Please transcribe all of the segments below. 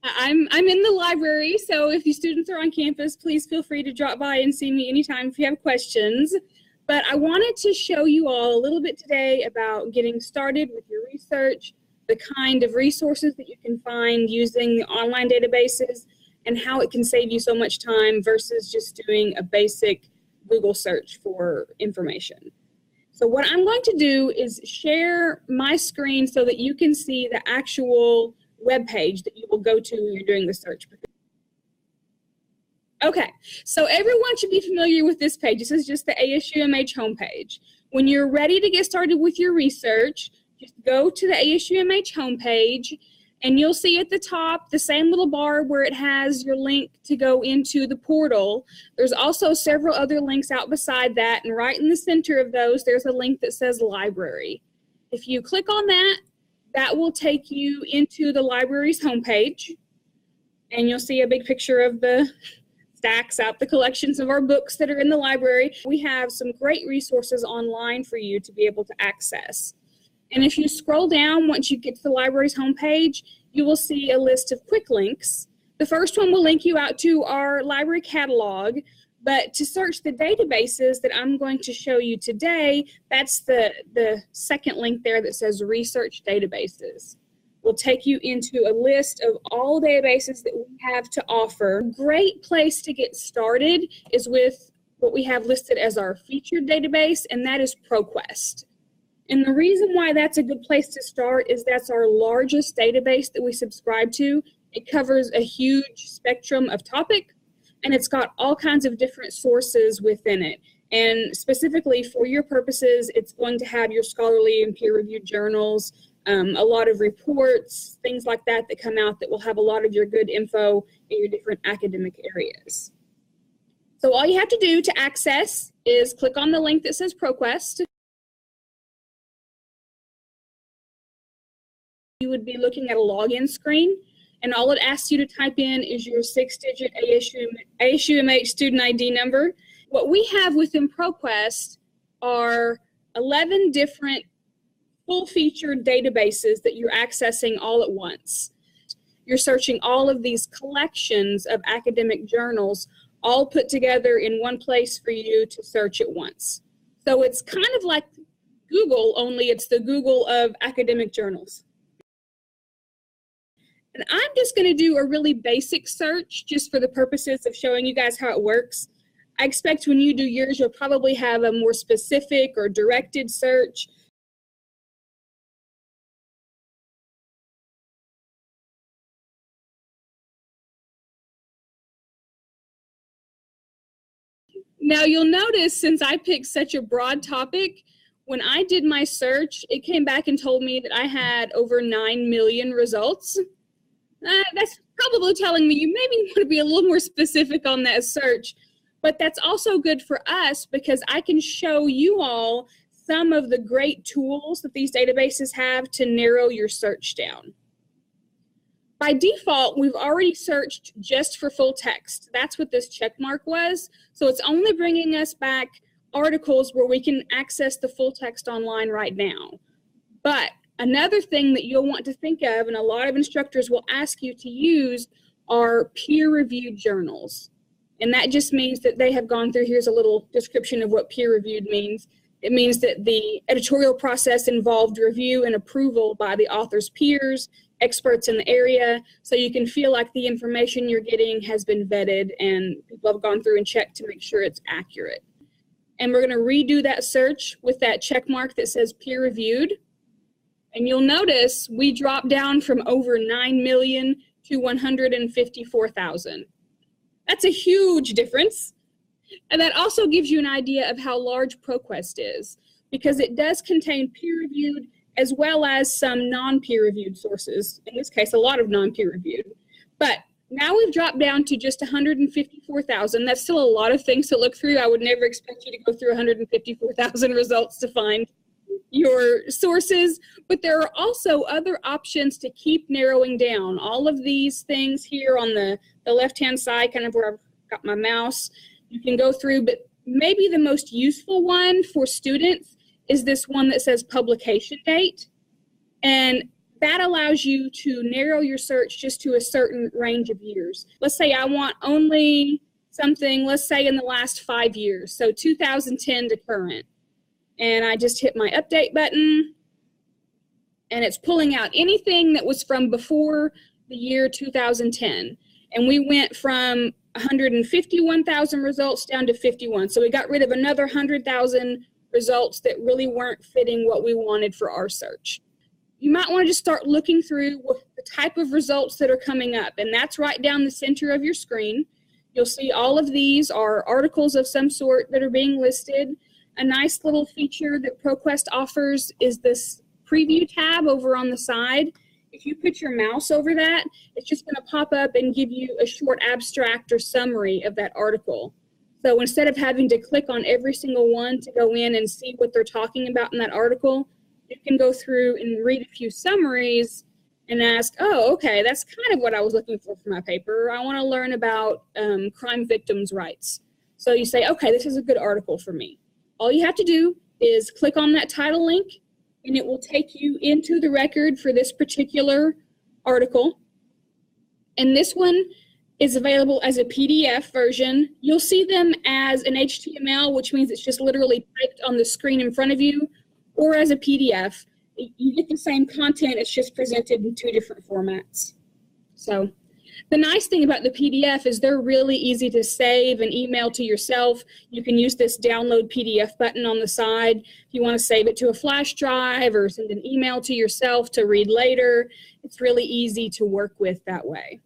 I'm in the library, so if you students are on campus, please feel free to drop by and see me anytime if you have questions. But I wanted to show you all a little bit today about getting started with your research, the kind of resources that you can find using the online databases, and how it can save you so much time versus just doing a basic Google search for information. So what I'm going to do is share my screen so that you can see the actual web page that you will go to when you're doing the search. Okay, so everyone should be familiar with this page. This is just the ASUMH homepage. When you're ready to get started with your research, just go to the ASUMH homepage, and you'll see at the top the same little bar where it has your link to go into the portal. There's also several other links out beside that, and right in the center of those, there's a link that says Library. If you click on that, that will take you into the library's homepage, and you'll see a big picture of the stacks out, the collections of our books that are in the library. We have some great resources online for you to be able to access. And if you scroll down, once you get to the library's homepage, you will see a list of quick links. The first one will link you out to our library catalog, but to search the databases that I'm going to show you today, that's the second link there that says Research Databases. Will take you into a list of all databases that we have to offer. A great place to get started is with what we have listed as our featured database, and that is ProQuest. And the reason why that's a good place to start is that's our largest database that we subscribe to. It covers a huge spectrum of topic, and it's got all kinds of different sources within it. And specifically for your purposes, it's going to have your scholarly and peer-reviewed journals, a lot of reports, things like that that come out that will have a lot of your good info in your different academic areas. So all you have to do to access is click on the link that says ProQuest. You would be looking at a login screen, and all it asks you to type in is your 6-digit ASUMH student ID number. What we have within ProQuest are 11 different full-featured databases that you're accessing all at once. You're searching all of these collections of academic journals all put together in one place for you to search at once. So it's kind of like Google, only it's the Google of academic journals. And I'm just going to do a really basic search just for the purposes of showing you guys how it works. I expect when you do yours, you'll probably have a more specific or directed search. Now you'll notice, since I picked such a broad topic, when I did my search, it came back and told me that I had over 9 million results. That's probably telling me you maybe want to be a little more specific on that search, but that's also good for us because I can show you all some of the great tools that these databases have to narrow your search down. By default, we've already searched just for full text. That's what this check mark was. So it's only bringing us back articles where we can access the full text online right now. But another thing that you'll want to think of, and a lot of instructors will ask you to use, are peer-reviewed journals. And that just means that they have gone through, here's a little description of what peer-reviewed means. It means that the editorial process involved review and approval by the author's peers, experts in the area, so you can feel like the information you're getting has been vetted and people have gone through and checked to make sure it's accurate. And we're going to redo that search with that check mark that says peer-reviewed. And you'll notice we dropped down from over 9 million to 154,000. That's a huge difference. And that also gives you an idea of how large ProQuest is, because it does contain peer-reviewed as well as some non-peer-reviewed sources. In this case, a lot of non-peer-reviewed. But now we've dropped down to just 154,000. That's still a lot of things to look through. I would never expect you to go through 154,000 results to find your sources, but there are also other options to keep narrowing down. All of these things here on the left-hand side, kind of where I've got my mouse, you can go through, but maybe the most useful one for students is this one that says publication date. And that allows you to narrow your search just to a certain range of years. Let's say I want only something, let's say in the last 5 years, so 2010 to current. And I just hit my update button, and it's pulling out anything that was from before the year 2010. And we went from 151,000 results down to 51. So we got rid of another 100,000 results that really weren't fitting what we wanted for our search. You might want to just start looking through the type of results that are coming up, and that's right down the center of your screen. You'll see all of these are articles of some sort that are being listed. A nice little feature that ProQuest offers is this preview tab over on the side. If you put your mouse over that, it's just going to pop up and give you a short abstract or summary of that article. So instead of having to click on every single one to go in and see what they're talking about in that article, you can go through and read a few summaries and ask, oh, okay, that's kind of what I was looking for my paper. I want to learn about crime victims' rights. So you say, okay, this is a good article for me. All you have to do is click on that title link, and it will take you into the record for this particular article. And this one is available as a PDF version. You'll see them as an HTML, which means it's just literally typed on the screen in front of you, or as a PDF. You get the same content, it's just presented in 2 different formats. So the nice thing about the PDF is they're really easy to save and email to yourself. You can use this download PDF button on the side. If you want to save it to a flash drive or send an email to yourself to read later, it's really easy to work with that way.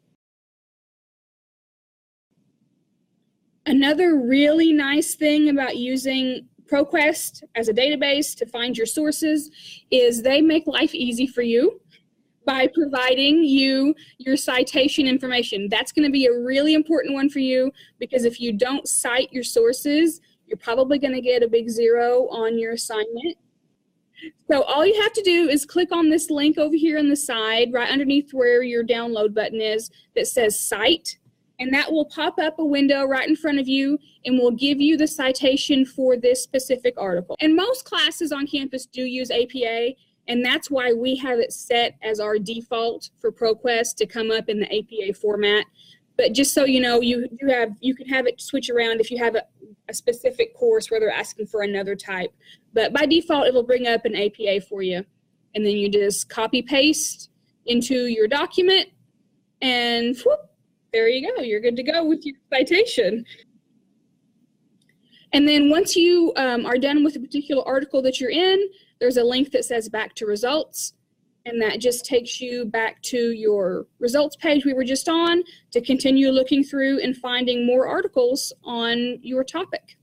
Another really nice thing about using ProQuest as a database to find your sources is they make life easy for you by providing you your citation information. That's going to be a really important one for you, because if you don't cite your sources, you're probably going to get a big 0 on your assignment. So all you have to do is click on this link over here on the side, right underneath where your download button is, that says Cite. And that will pop up a window right in front of you and will give you the citation for this specific article. And most classes on campus do use APA, and that's why we have it set as our default for ProQuest to come up in the APA format. But just so you know, you can have it switch around if you have a specific course where they're asking for another type. But by default, it'll bring up an APA for you. And then you just copy paste into your document, and whoop, there you go. You're good to go with your citation. And then once you are done with a particular article that you're in, there's a link that says back to results. And that just takes you back to your results page we were just on to continue looking through and finding more articles on your topic.